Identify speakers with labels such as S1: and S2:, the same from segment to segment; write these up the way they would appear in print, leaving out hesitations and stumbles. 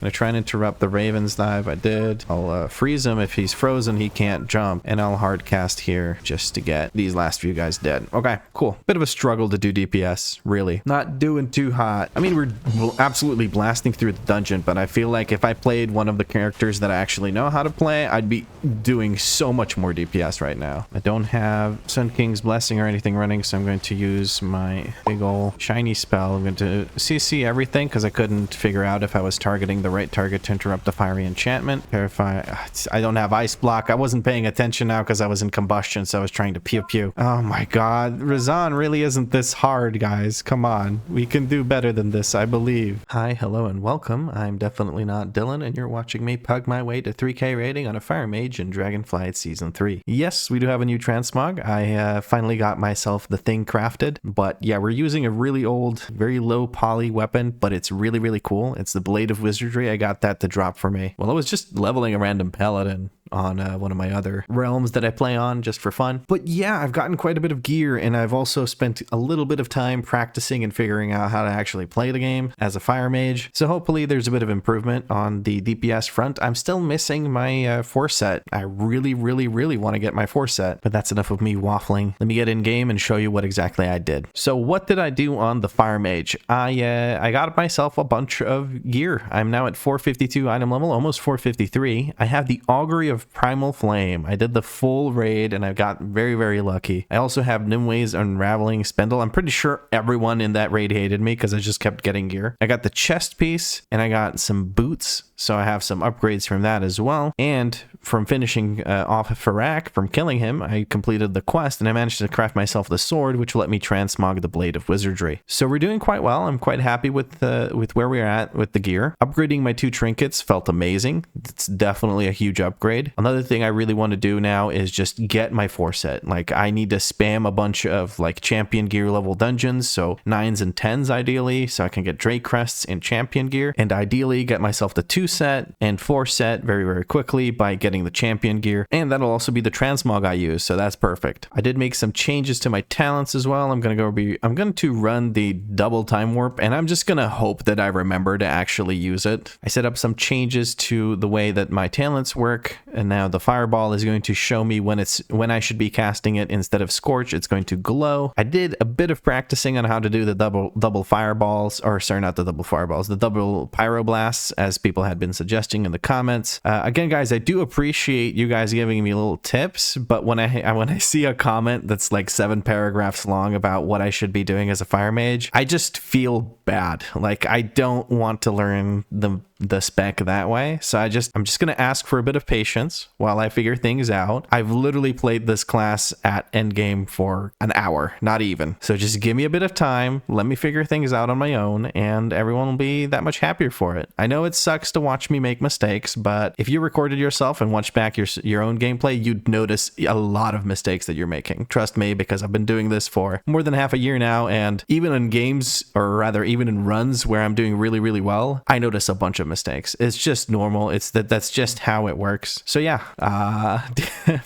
S1: gonna try and interrupt the Raven's dive. I did. I'll freeze him. If he's frozen, he can't jump. And I'll hard cast here just to get these last few guys dead. Okay, cool. Bit of a struggle to do DPS, really. Not doing too hot. I mean, we're absolutely blasting through the dungeon, but I feel like if I played one of the characters that I actually know how to play, I'd be doing so much more DPS right now. I don't have Sun King's Blessing or anything running, so I'm going to use my big ol' shiny spell. I'm going to CC everything because I couldn't figure out if I was targeting the right target to interrupt the fiery enchantment. Verify. I don't have ice block. I wasn't paying attention now because I was in combustion, so I was trying to pew pew. Oh my god. Razan really isn't this hard, guys. Come on. We can do better than this, I believe. Hi, hello, and welcome. I'm definitely not Dylan, and you're watching me pug my way to 3k rating on a Fire Mage in Dragonflight Season 3. Yes, we do have a new transmog. I finally got myself the thing crafted, but yeah, we're using a really old, very low poly weapon, but it's really, really cool. It's the Blade of Wizardry. I got that to drop for me. Well, I was just leveling a random paladin on one of my other realms that I play on just for fun. But yeah, I've gotten quite a bit of gear, and I've also spent a little bit of time practicing and figuring out how to actually play the game as a Fire Mage. So hopefully there's a bit of improvement on the DPS front. I'm still missing my 4 set. I really, really, really want to get my 4 set, but that's enough of me waffling. Let me get in game and show you what exactly I did. So what did I do on the Fire Mage? I got myself a bunch of gear. I'm now at 452 item level, almost 453. I have the Augury of Primal Flame. I did the full raid and I got very, very lucky. I also have Nimwe's Unraveling Spindle. I'm pretty sure everyone in that raid hated me because I just kept getting gear. I got the chest piece and I got some boots. So I have some upgrades from that as well. And from finishing off Farak, from killing him, I completed the quest and I managed to craft myself the sword, which will let me transmog the Blade of Wizardry. So we're doing quite well. I'm quite happy with where we're at with the gear. Upgrading my 2 trinkets felt amazing. It's definitely a huge upgrade. Another thing I really want to do now is just get my 4 set. Like, I need to spam a bunch of like champion gear level dungeons, so 9s and 10s ideally, so I can get Drake crests and champion gear, and ideally get myself the 2 set and 4 set very, very quickly by getting the champion gear, and that'll also be the transmog I use, so that's perfect. I did make some changes to my talents as well. I'm going to run the double time warp, and I'm just gonna hope that I remember to actually use it. I set up some changes to the way that my talents work, and now the fireball is going to show me when I should be casting it. Instead of scorch, it's going to glow. I did a bit of practicing on how to do the double fireballs, or sorry, not the double fireballs, the double pyroblasts, as people had been suggesting in the comments. Again, guys, I do appreciate you guys giving me little tips, but when I see a comment that's like 7 paragraphs long about what I should be doing as a Fire Mage, I just feel bad. Like, I don't want to learn the spec that way. So I'm just going to ask for a bit of patience while I figure things out. I've literally played this class at endgame for an hour, not even. So just give me a bit of time. Let me figure things out on my own, and everyone will be that much happier for it. I know it sucks to watch me make mistakes, but if you recorded yourself and watched back your own gameplay, you'd notice a lot of mistakes that you're making. Trust me, because I've been doing this for more than half a year now, and even in games, or rather even in runs where I'm doing really, really well, I notice a bunch of mistakes. It's just normal. That's just how it works. So yeah,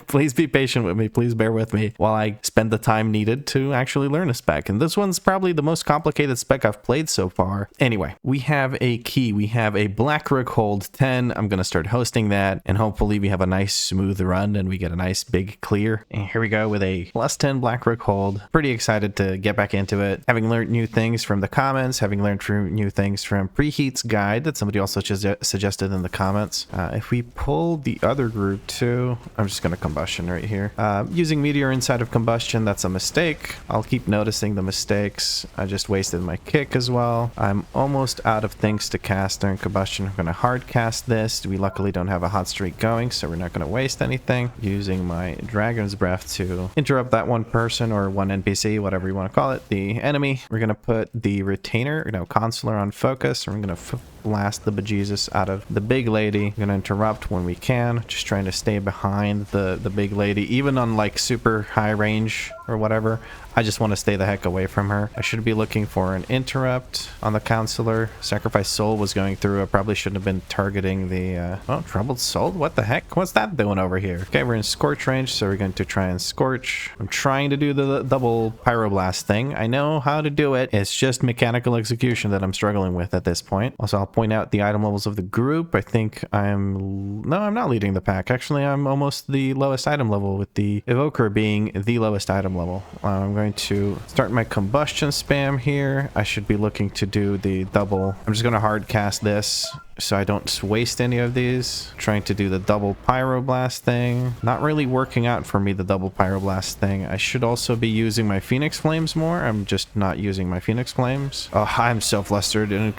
S1: please be patient with me. Please bear with me while I spend the time needed to actually learn a spec. And this one's probably the most complicated spec I've played so far. Anyway, we have a key. We have a Black Rook Hold 10. I'm going to start hosting that, and hopefully we have a nice smooth run and we get a nice big clear. And here we go with a +10 Black Rook Hold. Pretty excited to get back into it. Having learned new things from the comments, having learned new things from Preheat's guide that somebody also suggested in the comments. If we pull the other group too, I'm just going to combustion right here. Using meteor inside of combustion, that's a mistake. I'll keep noticing the mistakes. I just wasted my kick as well. I'm almost out of things to cast during combustion. I'm going to hard cast this. We luckily don't have a hot streak going, so we're not going to waste anything. Using my Dragon's Breath to interrupt that one person or one NPC, whatever you want to call it, the enemy. We're going to put the retainer, consular on focus, and we're going to blast the bejesus out of the big lady. I'm going to interrupt when we can, just trying to stay behind the big lady, even on like super high range. or whatever. I just want to stay the heck away from her. I should be looking for an interrupt on the counselor. Sacrifice Soul was going through. I probably shouldn't have been targeting the oh, Troubled Soul. What the heck? What's that doing over here? Okay, we're in Scorch range, so we're going to try and Scorch. I'm trying to do the double Pyroblast thing. I know how to do it. It's just mechanical execution that I'm struggling with at this point. Also, I'll point out the item levels of the group. I think I'm not leading the pack. Actually, I'm almost the lowest item level, with the Evoker being the lowest item level. I'm going to start my combustion spam here. I should be looking to do the double. I'm just going to hard cast this so I don't waste any of these. Trying to do the double Pyroblast thing. Not really working out for me, the double Pyroblast thing. I should also be using my Phoenix Flames more. I'm just not using my Phoenix Flames. Oh, I'm so flustered, and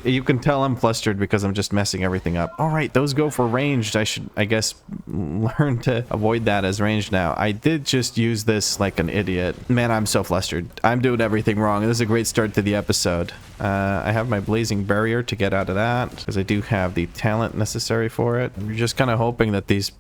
S1: you can tell I'm flustered because I'm just messing everything up. All right, those go for ranged. I should, I guess, learn to avoid that as ranged now. I did just use this like an idiot. Man, I'm so flustered. I'm doing everything wrong. This is a great start to the episode. I have my Blazing Barrier to get out of that, because I do have the talent necessary for it. I'm just kind of hoping that these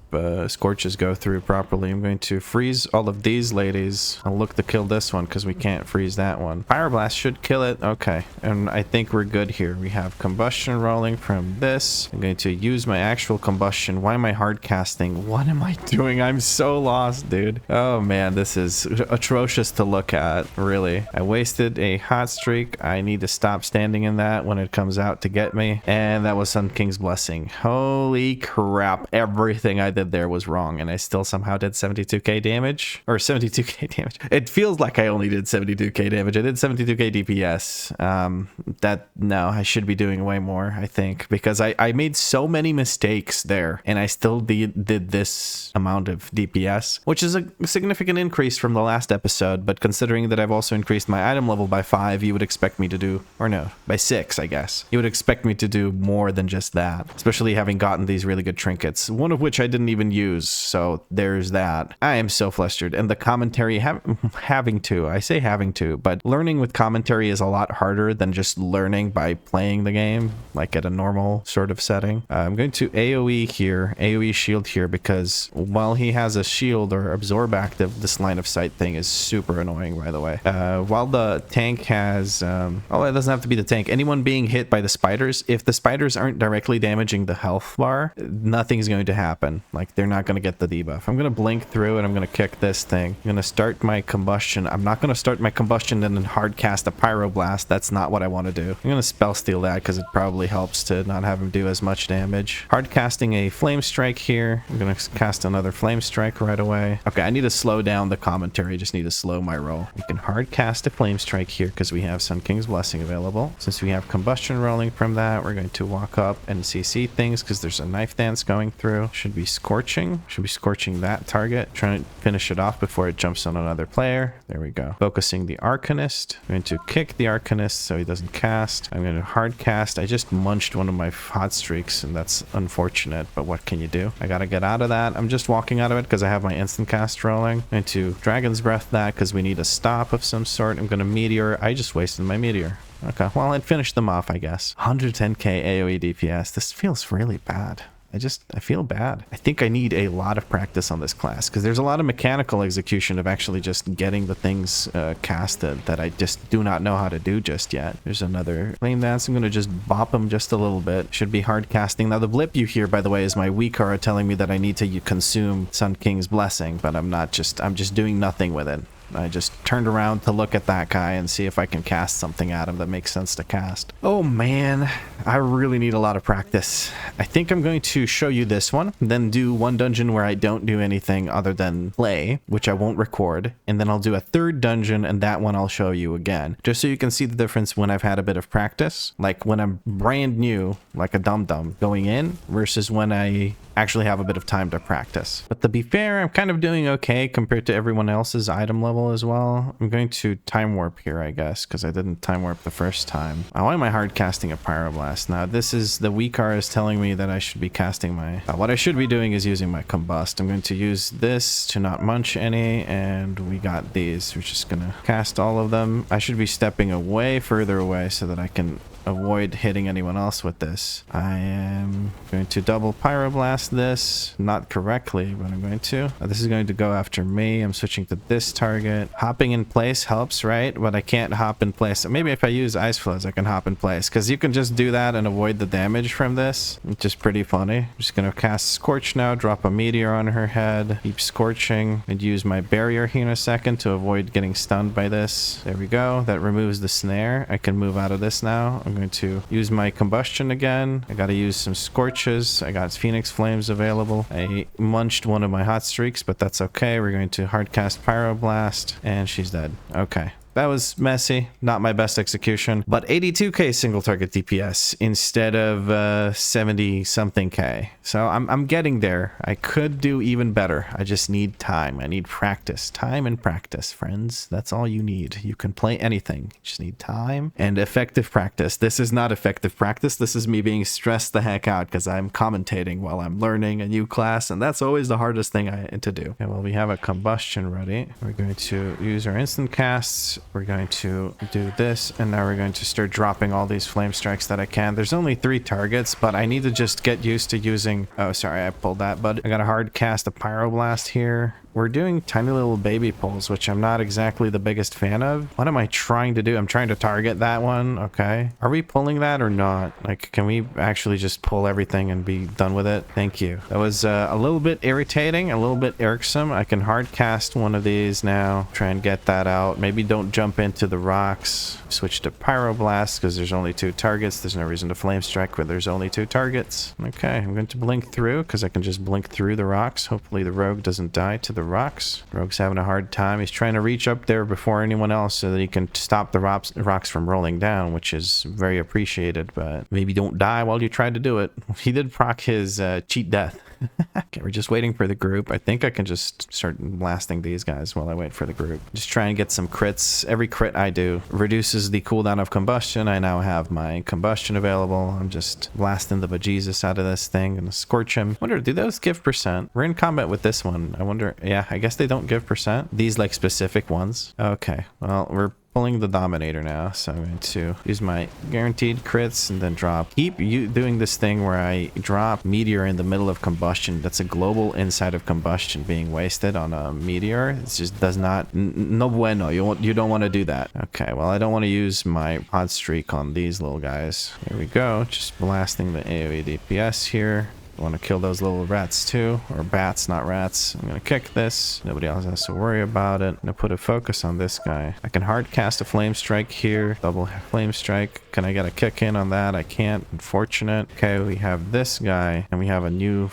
S1: Scorches go through properly. I'm going to freeze all of these ladies. I'll look to kill this one because we can't freeze that one. Pyroblast should kill it. Okay, and I think we're good here. We have combustion rolling from this. I'm going to use my actual combustion. Why am I hard casting? What am I doing? I'm so lost, dude. Oh man, this is atrocious to look at, really. I wasted a hot streak. I need to stop standing in that when it comes out to get me. And that was Sun King's Blessing. Holy crap. Everything I did there was wrong, and I still somehow did 72k damage, or 72k damage. It feels like I only did 72k damage. I did 72k DPS. No, I should be doing way more, I think, because I made so many mistakes there, and I still did this amount of DPS, which is a significant increase from the last episode. But considering that I've also increased my item level by 5, you would expect me to do, or no, by 6, I guess. You would expect me to do more than just that, especially having gotten these really good trinkets, one of which I didn't even use, so there's that. I am so flustered, and the commentary having to, but learning with commentary is a lot harder than just learning by playing the game, like at a normal sort of setting. I'm going to AoE here, AoE shield here, because while he has a shield or absorb active, this line of sight thing is super annoying, by the way. While the tank has, oh, it doesn't have to be the tank. Anyone being hit by the spiders, if the spiders aren't directly damaging the health bar, nothing's going to happen. Like, they're not going to get the debuff. I'm going to blink through and I'm going to kick this thing. I'm going to start my combustion. I'm not going to start my combustion and then hard cast a Pyroblast. That's not what I want to do. I'm going to spell steal that because it probably helps to not have him do as much damage. Hard casting a Flame Strike here. I'm going to cast another Flame Strike right away. Okay, I need to slow down the commentary. I just need to slow my roll. We can hard cast a Flame Strike here because we have Sun King's Blessing available. Since we have combustion rolling from that, we're going to walk up and CC things because there's a Knife Dance going through. Should be scorching. Should be scorching that target. Trying to finish it off before it jumps on another player. There we go. Focusing the Arcanist. I'm going to kick the Arcanist so he doesn't cast. I'm going to hard cast. I just munched one of my hot streaks, and that's unfortunate, but what can you do? I gotta get out of that. I'm just walking out of it because I have my instant cast rolling. I'm going to Dragon's Breath that because we need a stop of some sort. I'm going to Meteor. I just wasted my Meteor. Okay, well, I'd finish them off, I guess. 110k AoE DPS. This feels really bad. I feel bad. I think I need a lot of practice on this class because there's a lot of mechanical execution of actually just getting the things casted that I just do not know how to do just yet. There's another Flame Dance. I'm going to just bop him just a little bit. Should be hard casting. Now the blip you hear, by the way, is my weak aura telling me that I need to consume Sun King's Blessing, but I'm just doing nothing with it. I just turned around to look at that guy and see if I can cast something at him that makes sense to cast. Oh man, I really need a lot of practice. I think I'm going to show you this one, then do one dungeon where I don't do anything other than play, which I won't record, and then I'll do a third dungeon, and that one I'll show you again, just so you can see the difference when I've had a bit of practice, like when I'm brand new, like a dum-dum going in, versus when I actually have a bit of time to practice. But to be fair, I'm kind of doing okay compared to everyone else's item level as well. I'm going to time warp here, I guess, because I didn't time warp the first time. Why am I hard casting a Pyroblast? Now this is the weak R is telling me that I should be casting my what I should be doing is using my combust. I'm going to use this to not munch any, and we got these. We're just gonna cast all of them. I should be stepping away further away so that I can avoid hitting anyone else with this. I am going to double pyroblast this, not correctly, but I'm going to. This is going to go after me. I'm switching to this target. Hopping in place helps, right? But I can't hop in place. Maybe if I use ice flows, I can hop in place, because you can just do that and avoid the damage from this, which is pretty funny. I'm just going to cast Scorch now, drop a meteor on her head, keep scorching, and use my barrier here in a second to avoid getting stunned by this. There we go. That removes the snare. I can move out of this now. I'm going to use my combustion again. I got to use some scorches. I got Phoenix Flames available. I munched one of my hot streaks, but that's okay. We're going to hard cast Pyroblast, and she's dead. Okay. That was messy, not my best execution, but 82k single target DPS instead of 70 something k. So I'm getting there. I could do even better. I just need time. I need practice. Time and practice, friends. That's all you need. You can play anything. You just need time and effective practice. This is not effective practice. This is me being stressed the heck out because I'm commentating while I'm learning a new class, and that's always the hardest thing to do. Okay, well, we have a combustion ready. We're going to use our instant casts. We're going to do this, and now we're going to start dropping all these flame strikes that I can. There's only 3 targets, but I need to just get used to using... Oh, sorry, I pulled that, but I got a hard cast a pyroblast here. We're doing tiny little baby pulls, which I'm not exactly the biggest fan of. What am I trying to do? I'm trying to target that one. Okay. Are we pulling that or not? Like, can we actually just pull everything and be done with it? Thank you. That was a little bit irritating, a little bit irksome. I can hard cast one of these now. Try and get that out. Maybe don't jump into the rocks. Switch to pyroblast because there's only 2 targets. There's no reason to flame strike where there's only 2 targets. Okay. I'm going to blink through because I can just blink through the rocks. Hopefully the rogue doesn't die to the rocks. Rogue's having a hard time. He's trying to reach up there before anyone else so that he can stop the rocks from rolling down, which is very appreciated, but maybe don't die while you try to do it. He did proc his cheat death. Okay, we're just waiting for the group. I think I can just start blasting these guys while I wait for the group. Just try and get some crits. Every crit I do reduces the cooldown of combustion. I now have my combustion available. I'm just blasting the bejesus out of this thing. Gonna scorch him. Wonder, do those give percent? We're in combat with this one. I wonder, yeah, I guess they don't give percent. These like specific ones. Okay, well, we're pulling the Dominator now, so I'm going to use my guaranteed crits and then drop. Keep doing this thing where I drop meteor in the middle of combustion. That's a global inside of combustion being wasted on a meteor. It just does not, no bueno. You don't want to do that. Okay, well, I don't want to use my hot streak on these little guys. Here we go, just blasting the AoE DPS here. I want to kill those little rats too, or bats, not rats. I'm going to kick this. Nobody else has to worry about it. I'm going to put a focus on this guy. I can hard cast a flame strike here. Double flame strike. Can I get a kick in on that? I can't. Unfortunate. Okay, we have this guy, and we have a new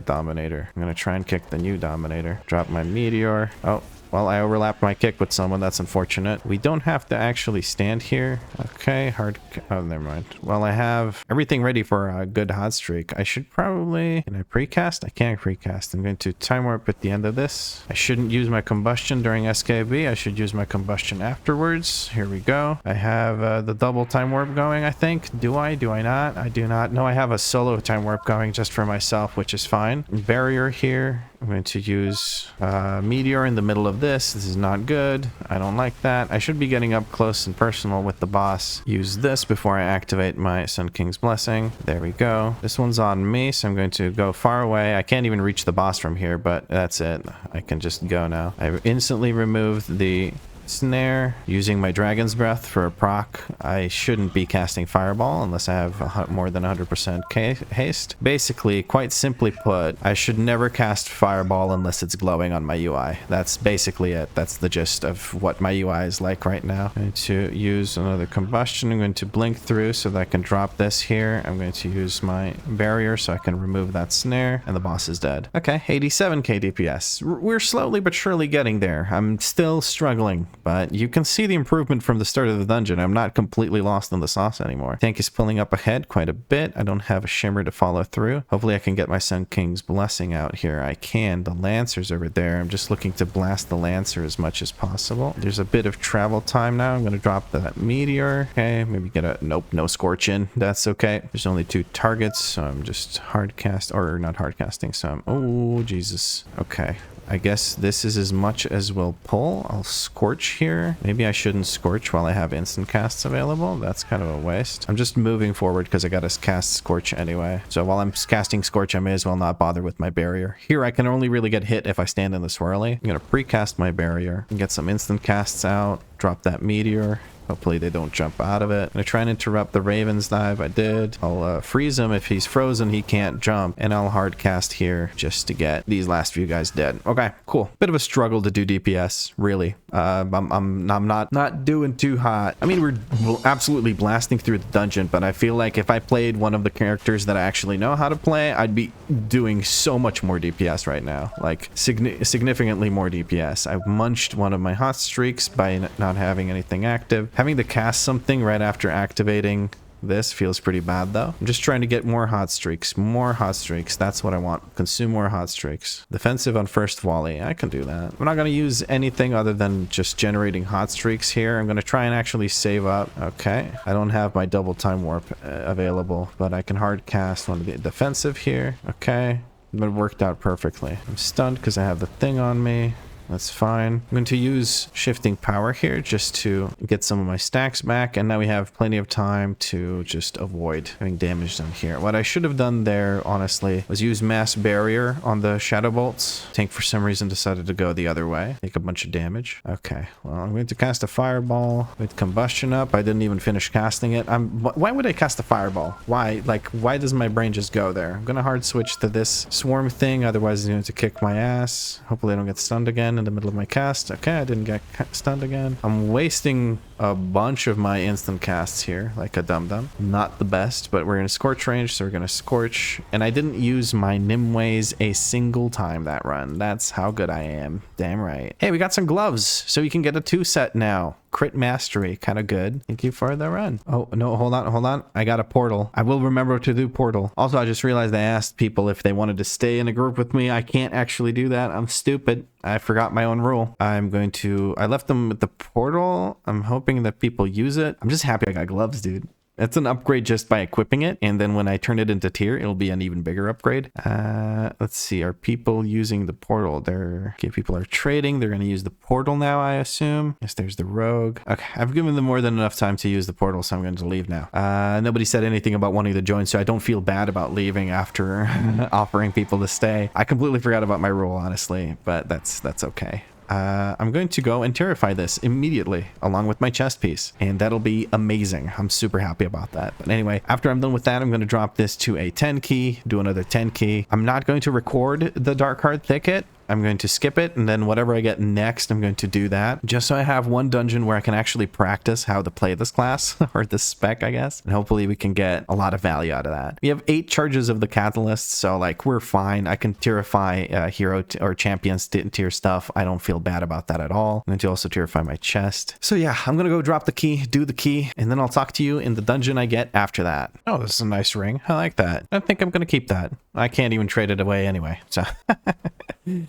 S1: Dominator. I'm going to try and kick the new Dominator. Drop my meteor. Oh. Well, I overlapped my kick with someone. That's unfortunate. We don't have to actually stand here. Okay, hard... Oh, never mind. Well, I have everything ready for a good hot streak. I should probably... Can I precast? I can't precast. I'm going to time warp at the end of this. I shouldn't use my combustion during SKB. I should use my combustion afterwards. Here we go. I have the double time warp going, I think. Do I? Do I not? I do not. No, I have a solo time warp going just for myself, which is fine. Barrier here. I'm going to use meteor in the middle of this. This is not good. I don't like that. I should be getting up close and personal with the boss. Use this before I activate my Sun King's Blessing. There we go. This one's on me, so I'm going to go far away. I can't even reach the boss from here, but that's it. I can just go now. I instantly removed the snare using my Dragon's Breath for a proc. I shouldn't be casting Fireball unless I have more than 100% haste. Basically, quite simply put, I should never cast Fireball unless it's glowing on my UI. That's basically it. That's the gist of what my UI is like right now. I'm going to use another combustion. I'm going to blink through so that I can drop this here. I'm going to use my barrier so I can remove that snare, and the boss is dead. Okay, 87k DPS. We're slowly but surely getting there. I'm still struggling, but you can see the improvement from the start of the dungeon. I'm not completely lost in the sauce anymore. Tank is pulling up ahead quite a bit. I don't have a shimmer to follow through. Hopefully I can get my Sun King's Blessing out here. I can. The Lancer's over there. I'm just looking to blast the Lancer as much as possible. There's a bit of travel time now. I'm going to drop that meteor. Okay, maybe get a... Nope, no Scorch in. That's okay. There's only 2 targets, so I'm just hard cast... Or not hard casting, so I'm... Oh, Jesus. Okay. I guess this is as much as we'll pull. I'll Scorch here. Maybe I shouldn't Scorch while I have instant casts available. That's kind of a waste. I'm just moving forward because I got to cast Scorch anyway. So while I'm casting Scorch, I may as well not bother with my barrier. Here, I can only really get hit if I stand in the swirly. I'm going to precast my barrier and get some instant casts out. Drop that meteor. Hopefully they don't jump out of it. I'm gonna try and interrupt the Raven's dive. I did. I'll freeze him. If he's frozen, he can't jump. And I'll hard cast here just to get these last few guys dead. Okay, cool. Bit of a struggle to do DPS, really. I'm not doing too hot. I mean, we're absolutely blasting through the dungeon, but I feel like if I played one of the characters that I actually know how to play, I'd be doing so much more DPS right now. Like, significantly more DPS. I munched one of my hot streaks by not having anything active. Having to cast something right after activating this feels pretty bad, though. I'm just trying to get more hot streaks. More hot streaks. That's what I want. Consume more hot streaks. Defensive on first volley. I can do that. I'm not going to use anything other than just generating hot streaks here. I'm going to try and actually save up. Okay. I don't have my double time warp available, but I can hard cast one of the defensive here. Okay. But it worked out perfectly. I'm stunned because I have the thing on me. That's fine. I'm going to use shifting power here just to get some of my stacks back. And now we have plenty of time to just avoid having damage done here. What I should have done there, honestly, was use mass barrier on the shadow bolts. Tank, for some reason, decided to go the other way. Take a bunch of damage. Okay. Well, I'm going to cast a fireball with combustion up. I didn't even finish casting it. Why would I cast a fireball? Why? Like, why does my brain just go there? I'm going to hard switch to this swarm thing. Otherwise, it's going to kick my ass. Hopefully, I don't get stunned again in the middle of my cast. Okay, I didn't get stunned again. I'm wasting a bunch of my instant casts here, like a dum-dum. Not the best, but we're in a Scorch range, so we're going to Scorch. And I didn't use my Nimways a single time that run. That's how good I am. Damn right. Hey, we got some gloves, so you can get a 2-set now. Crit mastery, kind of good. Thank you for the run. Oh, no, hold on. I got a portal. I will remember to do portal. Also, I just realized I asked people if they wanted to stay in a group with me. I can't actually do that. I'm stupid. I forgot my own rule. I left them with the portal. I'm hoping that people use it. I'm just happy I got gloves, dude. It's an upgrade just by equipping it, and then when I turn it into tier, it'll be an even bigger upgrade. Let's see, are people using the portal? Okay, people are trading. They're going to use the portal now, I assume. Yes, there's the rogue. Okay, I've given them more than enough time to use the portal, so I'm going to leave now. Nobody said anything about wanting to join, so I don't feel bad about leaving after offering people to stay. I completely forgot about my rule, honestly, but that's okay. I'm going to go and terrify this immediately along with my chest piece, and that'll be amazing. I'm super happy about that. But anyway, after I'm done with that, I'm going to drop this to a 10 key, do another 10 key. I'm not going to record the Darkheart Thicket. I'm going to skip it, and then whatever I get next, I'm going to do that, just so I have one dungeon where I can actually practice how to play this class, or this spec, I guess, and hopefully we can get a lot of value out of that. We have 8 charges of the catalyst, so like we're fine. I can tierify hero or champions tier stuff. I don't feel bad about that at all. I'm going to also tierify my chest. So yeah, I'm going to go drop the key, do the key, and then I'll talk to you in the dungeon I get after that. Oh, this is a nice ring. I like that. I think I'm going to keep that. I can't even trade it away anyway, so...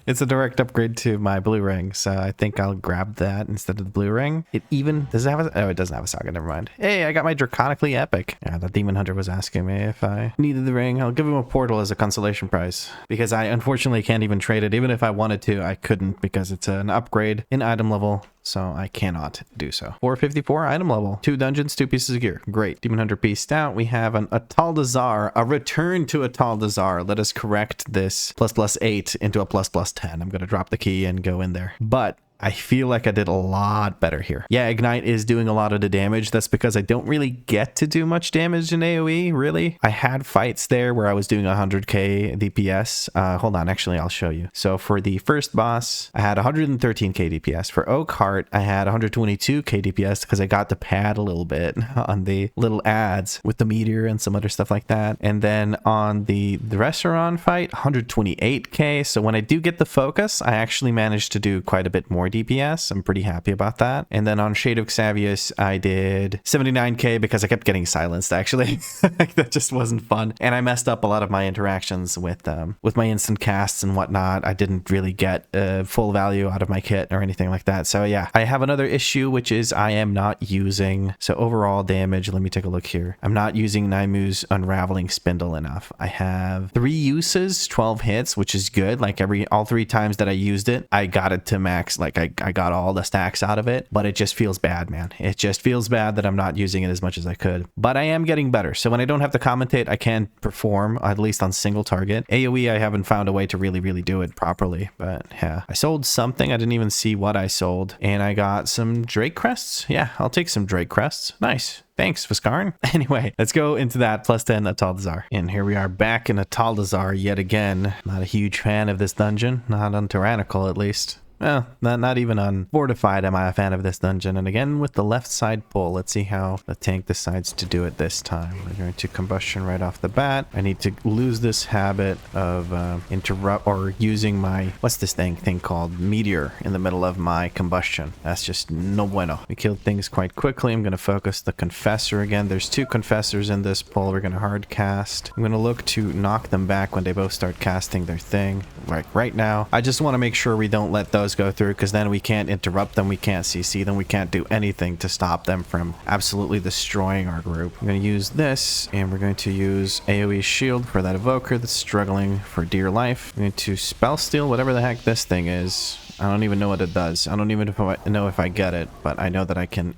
S1: It's a direct upgrade to my blue ring, so I think I'll grab that instead of the blue ring. It does it have a... Oh, it doesn't have a saga, never mind. Hey, I got my Draconically Epic. Yeah, the Demon Hunter was asking me if I needed the ring. I'll give him a portal as a consolation prize, because I unfortunately can't even trade it. Even if I wanted to, I couldn't, because it's an upgrade in item level, so I cannot do so. 454 item level, 2 dungeons, 2 pieces of gear. Great. Demon Hunter pieced out. We have an Atal'dazar, a return to Atal'dazar. Let us correct this ++8 into a ++10. I'm going to drop the key and go in there. But I feel like I did a lot better here. Yeah, Ignite is doing a lot of the damage. That's because I don't really get to do much damage in AoE, really. I had fights there where I was doing 100k DPS. Hold on, actually, I'll show you. So for the first boss, I had 113k DPS. For Oakheart, I had 122k DPS because I got to pad a little bit on the little ads with the meteor and some other stuff like that. And then on the restaurant fight, 128k. So when I do get the focus, I actually managed to do quite a bit more more DPS. I'm pretty happy about that. And then on Shade of Xavius, I did 79k because I kept getting silenced, actually. That just wasn't fun. And I messed up a lot of my interactions with my instant casts and whatnot. I didn't really get full value out of my kit or anything like that. So yeah, I have another issue, which is I am not using, so overall damage, let me take a look here. I'm not using Naimu's Unraveling Spindle enough. I have 3 uses, 12 hits, which is good. Like all 3 times that I used it, I got it to max. Like I got all the stacks out of it, but it just feels bad, man. It just feels bad that I'm not using it as much as I could, but I am getting better. So when I don't have to commentate, I can perform, at least on single target. AoE, I haven't found a way to really do it properly, but yeah. I sold something. I didn't even see what I sold, and I got some Drake Crests. Yeah, I'll take some Drake Crests. Nice. Thanks, Viscarn. Anyway, let's go into that plus 10 Atal'dazar. And here we are back in Atal'dazar yet again. Not a huge fan of this dungeon. Not on Tyrannical, at least. Well, not even on Fortified am I a fan of this dungeon. And again, with the left side pull, let's see how the tank decides to do it this time. We're going to combustion right off the bat. I need to lose this habit of interrupt or using my, what's this thing called? Meteor in the middle of my combustion. That's just no bueno. We killed things quite quickly. I'm going to focus the Confessor again. There's 2 Confessors in this pull. We're going to hard cast. I'm going to look to knock them back when they both start casting their thing. Like right now, I just want to make sure we don't let those go through, because then we can't interrupt them, we can't CC them, we can't do anything to stop them from absolutely destroying our group. I'm going to use this, and we're going to use AoE shield for that evoker that's struggling for dear life. I'm going to spell steal whatever the heck this thing is. I don't even know what it does. I don't even know if I get it, but I know that I can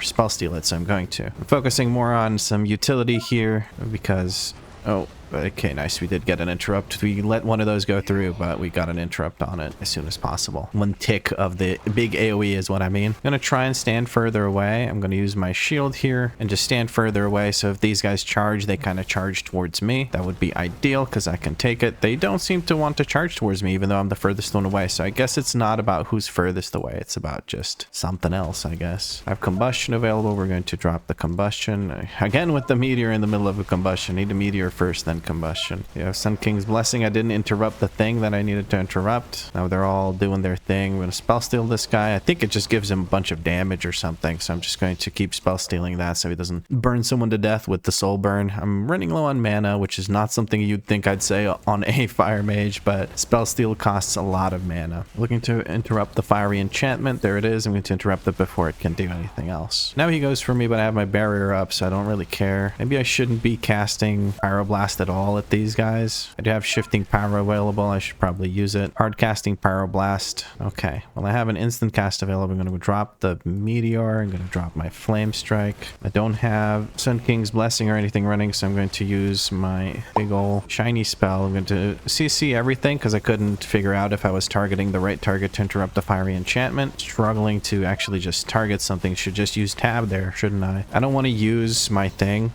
S1: spell steal it, so I'm going to. I'm focusing more on some utility here because, oh, okay, nice. We did get an interrupt. We let one of those go through, but we got an interrupt on it as soon as possible. 1 tick of the big AoE is what I mean. I'm going to try and stand further away. I'm going to use my shield here and just stand further away. So if these guys charge, they kind of charge towards me. That would be ideal because I can take it. They don't seem to want to charge towards me, even though I'm the furthest one away. So I guess it's not about who's furthest away. It's about just something else, I guess. I have combustion available. We're going to drop the combustion. Again, with the meteor in the middle of a combustion. Need a meteor first, then combustion. You have Sun King's Blessing. I didn't interrupt the thing that I needed to interrupt. Now they're all doing their thing. I'm going to spell steal this guy. I think it just gives him a bunch of damage or something, so I'm just going to keep spell stealing that so he doesn't burn someone to death with the soul burn. I'm running low on mana, which is not something you'd think I'd say on a Fire Mage, but spell steal costs a lot of mana. Looking to interrupt the fiery enchantment. There it is. I'm going to interrupt it before it can do anything else. Now he goes for me, but I have my barrier up, so I don't really care. Maybe I shouldn't be casting Pyroblast at all at these guys. I do have shifting power available. I should probably use it. Hard casting Pyroblast. Okay, well, I have an instant cast available. I'm going to drop the meteor. I'm going to drop my flame strike. I don't have Sun King's Blessing or anything running, so I'm going to use my big ol' shiny spell. I'm going to CC everything because I couldn't figure out if I was targeting the right target to interrupt the fiery enchantment. Struggling to actually just target something. Should just use tab there, shouldn't I? I don't want to use my thing.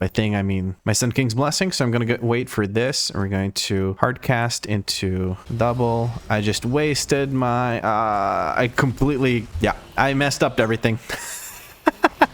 S1: By thing, I mean my Sun King's Blessing, so I'm going to wait for this. We're going to hard cast into double. I just wasted my I completely, yeah, I messed up everything.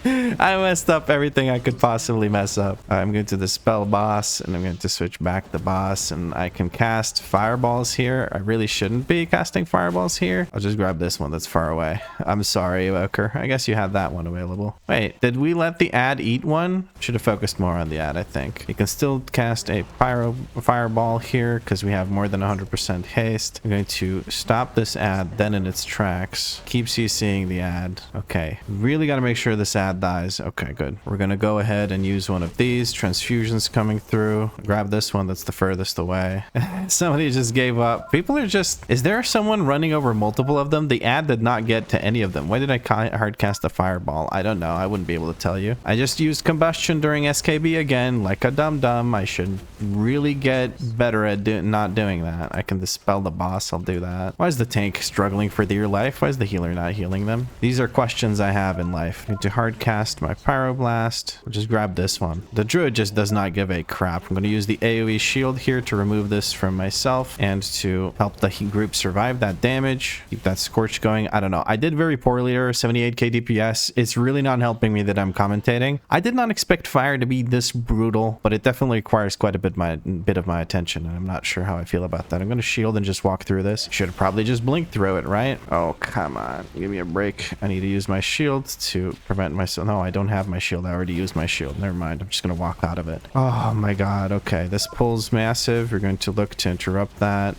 S1: I messed up everything I could possibly mess up. I'm going to dispel boss, and I'm going to switch back the boss, and I can cast fireballs here. I really shouldn't be casting fireballs here. I'll just grab this one that's far away. I'm sorry, Evoker. I guess you had that one available. Wait, did we let the ad eat one? Should have focused more on the ad, I think. You can still cast a fireball here because we have more than 100% haste. I'm going to stop this ad then in its tracks. Keep CCing the ad. Okay, really got to make sure this ad dies. Okay, good. We're gonna go ahead and use one of these. Transfusions coming through. Grab this one that's the furthest away. Somebody just gave up. People are just... Is there someone running over multiple of them? The ad did not get to any of them. Why did I hard cast a fireball? I don't know. I wouldn't be able to tell you. I just used combustion during SKB again, like a dum-dum. I should really get better at not doing that. I can dispel the boss. I'll do that. Why is the tank struggling for dear life? Why is the healer not healing them? These are questions I have in life. To hard cast my Pyroblast. We'll just grab this one. The Druid just does not give a crap. I'm going to use the AoE shield here to remove this from myself and to help the group survive that damage. Keep that Scorch going. I don't know. I did very poorly there, 78k DPS. It's really not helping me that I'm commentating. I did not expect fire to be this brutal, but it definitely requires quite a bit of my attention, and I'm not sure how I feel about that. I'm going to shield and just walk through this. Should have probably just blinked through it, right? Oh, come on. Give me a break. I need to use my shield to prevent myself. No, I don't have my shield. I already used my shield. Never mind. I'm just going to walk out of it. Oh my god. Okay, this pull's massive. We're going to look to interrupt that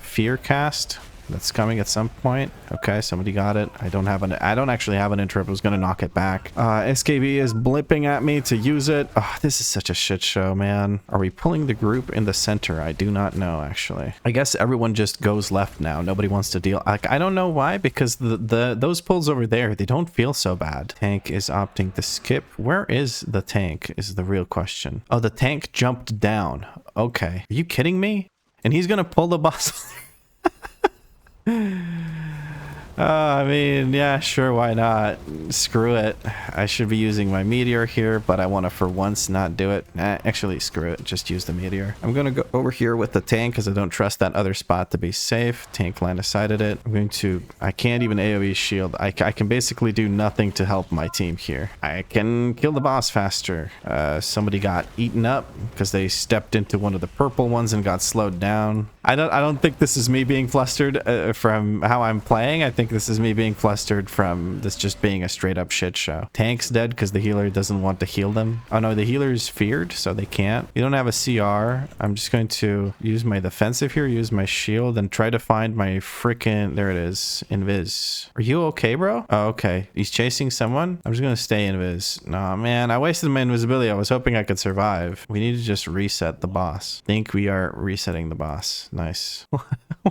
S1: fear cast that's coming at some point. Okay, somebody got it. I don't actually have an interrupt. I was gonna knock it back. SKB is blipping at me to use it. Oh, this is such a shit show, man. Are we pulling the group in the center? I do not know, actually. I guess everyone just goes left now. Nobody wants to deal. Like, I don't know why, because those pulls over there, they don't feel so bad. Tank is opting to skip. Where is the tank is the real question. Oh, the tank jumped down. Okay. Are you kidding me? And he's gonna pull the boss. I mean, yeah, sure, why not? Screw it. I should be using my meteor here, but I want to for once not do it. Actually, screw it. Just use the meteor. I'm going to go over here with the tank because I don't trust that other spot to be safe. Tank line decided it. I can't even AoE shield. I can basically do nothing to help my team here. I can kill the boss faster. Somebody got eaten up because they stepped into one of the purple ones and got slowed down. I don't think this is me being flustered from how I'm playing. I think this is me being flustered from this just being a straight up shit show. Tank's dead because the healer doesn't want to heal them. Oh no, the healer's feared, so they can't. You don't have a CR. I'm just going to use my defensive here, use my shield, and try to find my freaking... There it is. Invis. Are you okay, bro? Oh, okay. He's chasing someone? I'm just going to stay invis. Nah, man. I wasted my invisibility. I was hoping I could survive. We need to just reset the boss. I think we are resetting the boss. Nice.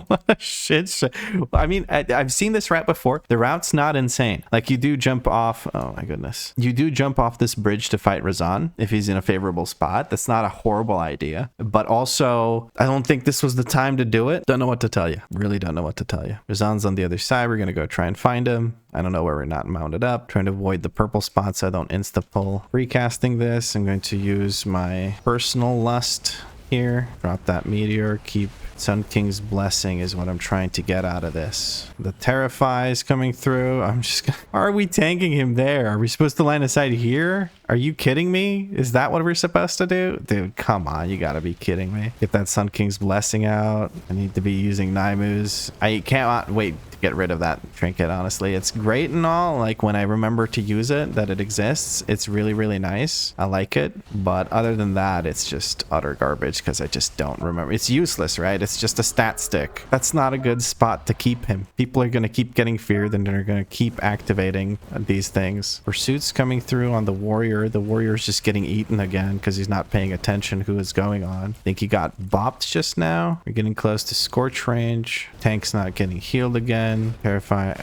S1: What a shit show. I mean, I've seen this route before. The route's not insane. Like, you do jump off... Oh, my goodness. You do jump off this bridge to fight Razan if he's in a favorable spot. That's not a horrible idea. But also, I don't think this was the time to do it. Don't know what to tell you. Really don't know what to tell you. Razan's on the other side. We're going to go try and find him. I don't know where we're not mounted up. Trying to avoid the purple spots so I don't insta-pull. Recasting this, I'm going to use my personal lust here. Drop that meteor. Keep... Sun King's Blessing is what I'm trying to get out of this. The Terrify is coming through. I'm just gonna... Are we tanking him there? Are we supposed to line of sight here? Are you kidding me? Is that what we're supposed to do? Dude, come on. You gotta be kidding me. Get that Sun King's Blessing out. I need to be using Naimu's. I can't wait to get rid of that trinket, honestly. It's great and all. Like, when I remember to use it, that it exists, it's really, really nice. I like it. But other than that, it's just utter garbage because I just don't remember. It's useless, right? It's just a stat stick. That's not a good spot to keep him. People are going to keep getting feared and they're going to keep activating these things. Pursuit's coming through on the warrior. The warrior's just getting eaten again because he's not paying attention who is going on. I think he got bopped just now. We're getting close to Scorch range. Tank's not getting healed again. Terrify.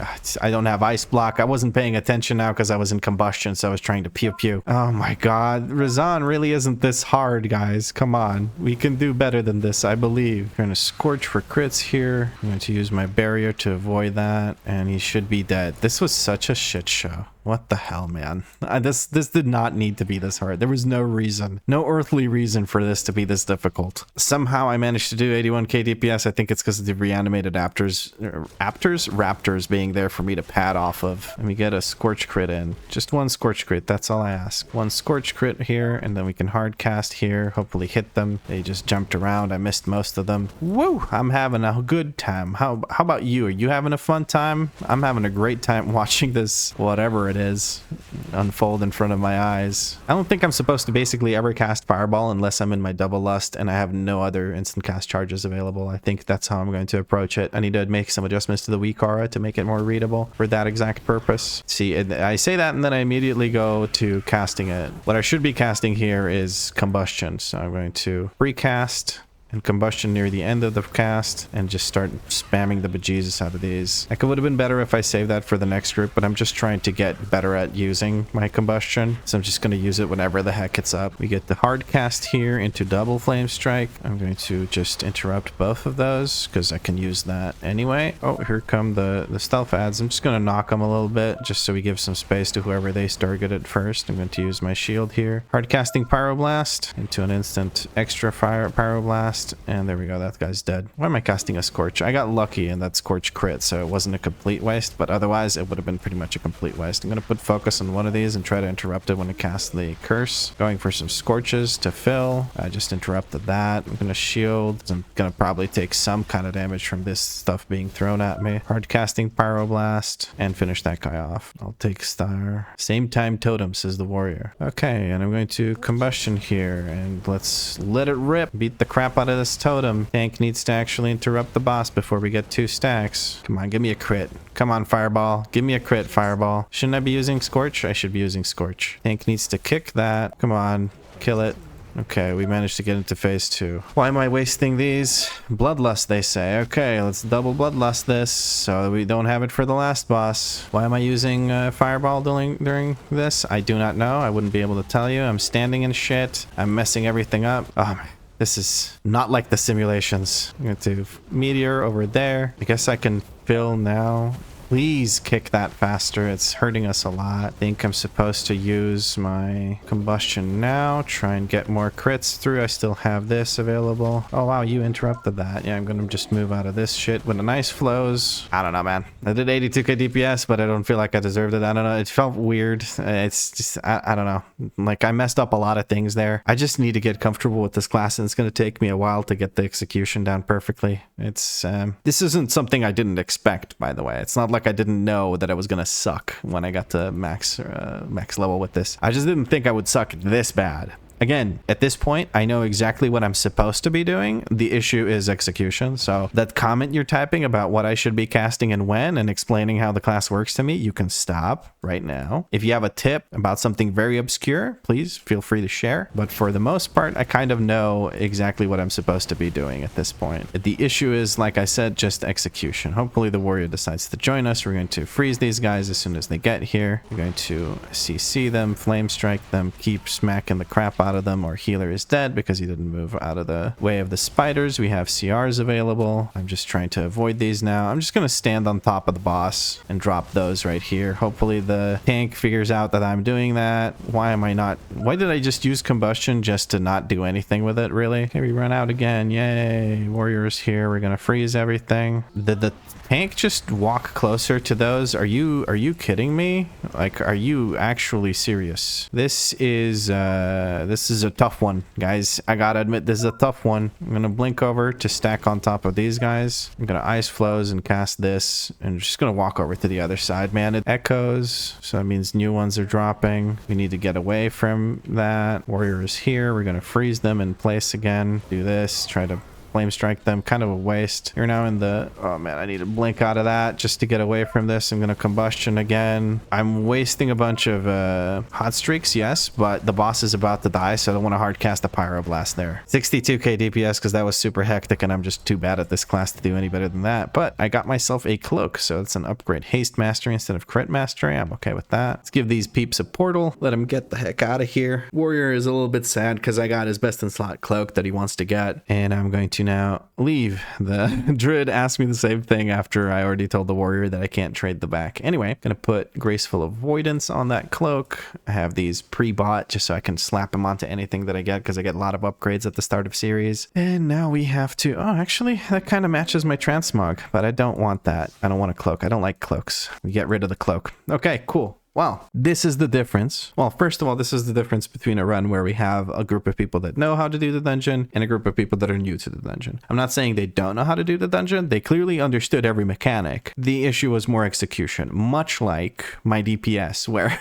S1: I don't have ice block. I wasn't paying attention now because I was in combustion, so I was trying to pew pew. Oh my god. Razan really isn't this hard, guys. Come on. We can do better than this, I believe. We're going to Scorch for crits here. I'm going to use my barrier to avoid that, and he should be dead. This was such a shit show. What the hell, man? This did not need to be this hard. There was no reason, no earthly reason for this to be this difficult. Somehow I managed to do 81k DPS. I think it's because of the reanimated raptors being there for me to pad off of. Let me get a Scorch crit in. Just one Scorch crit. That's all I ask. One Scorch crit here, and then we can hard cast here. Hopefully hit them. They just jumped around. I missed most of them. Woo! I'm having a good time. How about you? Are you having a fun time? I'm having a great time watching this, whatever it is, unfold in front of my eyes. I don't think I'm supposed to basically ever cast Fireball unless I'm in my double lust and I have no other instant cast charges available. I think that's how I'm going to approach it. I need to make some adjustments to the weak aura to make it more readable for that exact purpose. See, I say that and then I immediately go to casting it. What I should be casting here is Combustion. So I'm going to recast and combustion near the end of the cast and just start spamming the bejesus out of these. Like, it would have been better if I saved that for the next group, but I'm just trying to get better at using my combustion. So I'm just going to use it whenever the heck it's up. We get the hard cast here into double flame strike. I'm going to just interrupt both of those because I can use that anyway. Oh, here come the stealth ads. I'm just going to knock them a little bit just so we give some space to whoever they target at first. I'm going to use my shield here. Hard casting pyroblast into an instant extra fire pyroblast, and there we go. That guy's dead. Why am I casting a scorch? I got lucky and that scorch crit, so it wasn't a complete waste, but otherwise it would have been pretty much a complete waste. I'm going to put focus on one of these and try to interrupt it when it casts the curse. Going for some scorches to fill. I just interrupted that. I'm going to shield. I'm going to probably take some kind of damage from this stuff being thrown at me. Hard casting pyroblast and finish that guy off. I'll take star. Same time totem, says the warrior. Okay, and I'm going to combustion here, and let's let it rip. Beat the crap out of this totem. Tank needs to actually interrupt the boss before we get 2 stacks. Come on, give me a crit. Come on, fireball. Give me a crit, fireball. Shouldn't I be using scorch? I should be using scorch. Tank needs to kick that. Come on, kill it. Okay, we managed to get into phase 2. Why am I wasting these? Bloodlust, they say. Okay, let's double bloodlust this so we don't have it for the last boss. Why am I using fireball during this? I do not know. I wouldn't be able to tell you. I'm standing in shit. I'm messing everything up. Oh my. This is not like the simulations. I'm going to meteor over there. I guess I can fill now. Please kick that faster. It's hurting us a lot. I think I'm supposed to use my combustion now. Try and get more crits through. I still have this available. Oh, wow. You interrupted that. Yeah, I'm going to just move out of this shit when the nice flows. I don't know, man. I did 82k DPS, but I don't feel like I deserved it. I don't know. It felt weird. It's just, I don't know. Like, I messed up a lot of things there. I just need to get comfortable with this class, and it's going to take me a while to get the execution down perfectly. It's, this isn't something I didn't expect, by the way. It's not like I didn't know that I was gonna suck when I got to max level with this. I just didn't think I would suck this bad. Again, at this point, I know exactly what I'm supposed to be doing. The issue is execution. So that comment you're typing about what I should be casting and when and explaining how the class works to me, you can stop right now. If you have a tip about something very obscure, please feel free to share. But for the most part, I kind of know exactly what I'm supposed to be doing at this point. The issue is, like I said, just execution. Hopefully the warrior decides to join us. We're going to freeze these guys as soon as they get here. We're going to CC them, flame strike them, keep smacking the crap out of them. Our healer is dead because he didn't move out of the way of the spiders. We have CRs available. I'm just trying to avoid these now. I'm just going to stand on top of the boss and drop those right here. Hopefully the tank figures out that I'm doing that. Why did I just use combustion just to not do anything with it, really? Okay, we run out again. Yay. Warriors here. We're going to freeze everything. Did the tank just walk closer to those? Are you kidding me? Like, are you actually serious? This is a tough one, guys. I gotta admit, this is a tough one. I'm gonna blink over to stack on top of these guys. I'm gonna ice flows and cast this, and I'm just gonna walk over to the other side, man. It echoes, so that means new ones are dropping. We need to get away from that. Warrior is here. We're gonna freeze them in place again. Do this, try to flame strike them. Kind of a waste. You're now in the... Oh man, I need to blink out of that just to get away from this. I'm gonna combustion again. I'm wasting a bunch of hot streaks, yes, but the boss is about to die, so I don't want to hard cast a pyroblast there. 62k DPS because that was super hectic, and I'm just too bad at this class to do any better than that. But I got myself a cloak, so it's an upgrade. Haste mastery instead of crit mastery. I'm okay with that. Let's give these peeps a portal. Let him get the heck out of here. Warrior is a little bit sad because I got his best in slot cloak that he wants to get, and I'm going to now leave. The druid asked me the same thing after I already told the warrior that I can't trade the back. Anyway, I'm gonna put graceful avoidance on that cloak. I have these pre-bought just so I can slap them onto anything that I get because I get a lot of upgrades at the start of series. And now we have to... Oh, actually, that kind of matches my transmog, but I don't want that. I don't want a cloak. I don't like cloaks. We get rid of the cloak. Okay, cool. Well, this is the difference. Well, first of all, this is the difference between a run where we have a group of people that know how to do the dungeon and a group of people that are new to the dungeon. I'm not saying they don't know how to do the dungeon. They clearly understood every mechanic. The issue was more execution, much like my DPS, where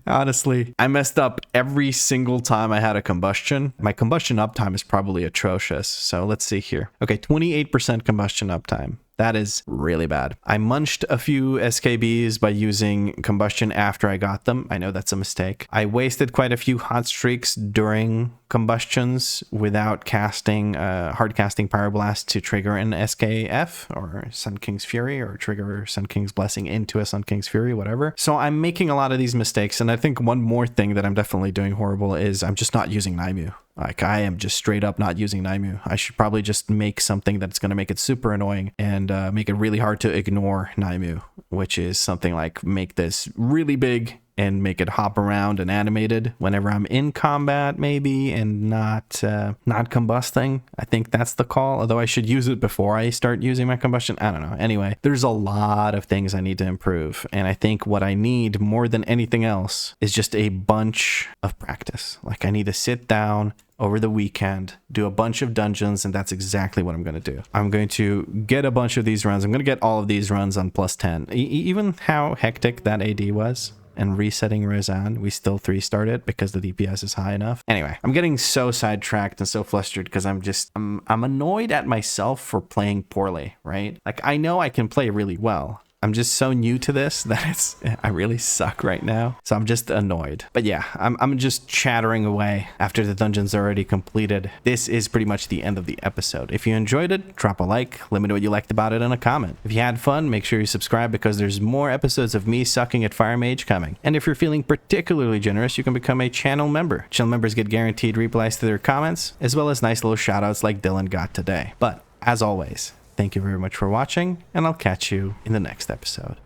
S1: honestly, I messed up every single time I had a combustion. My combustion uptime is probably atrocious. So let's see here. Okay, 28% combustion uptime. That is really bad. I munched a few SKBs by using combustion after I got them. I know that's a mistake. I wasted quite a few hot streaks during combustions without casting hard casting Pyroblast to trigger an SKF or Sun King's Fury, or trigger Sun King's Blessing into a Sun King's Fury, whatever. So I'm making a lot of these mistakes, and I think one more thing that I'm definitely doing horrible is I'm just not using Naimu. Like, I am just straight up not using Naimu. I should probably just make something that's going to make it super annoying and make it really hard to ignore Naimu, which is something like make this really big and make it hop around and animated whenever I'm in combat, maybe, and not combusting. I think that's the call, although I should use it before I start using my combustion. I don't know. Anyway, there's a lot of things I need to improve, and I think what I need more than anything else is just a bunch of practice. Like, I need to sit down over the weekend, do a bunch of dungeons, and that's exactly what I'm going to do. I'm going to get a bunch of these runs. I'm going to get all of these runs on plus 10. Even how hectic that AD was, and resetting Rezan, we still 3-starred it because the DPS is high enough. Anyway, I'm getting so sidetracked and so flustered because I'm annoyed at myself for playing poorly, right? Like, I know I can play really well. I'm just so new to this that I really suck right now. So I'm just annoyed. But yeah, I'm just chattering away after the dungeon's already completed. This is pretty much the end of the episode. If you enjoyed it, drop a like. Let me know what you liked about it in a comment. If you had fun, make sure you subscribe because there's more episodes of me sucking at Fire Mage coming. And if you're feeling particularly generous, you can become a channel member. Channel members get guaranteed replies to their comments, as well as nice little shoutouts like Dylan got today. But as always, thank you very much for watching, and I'll catch you in the next episode.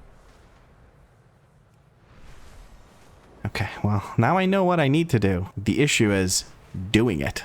S1: Okay, well, now I know what I need to do. The issue is doing it.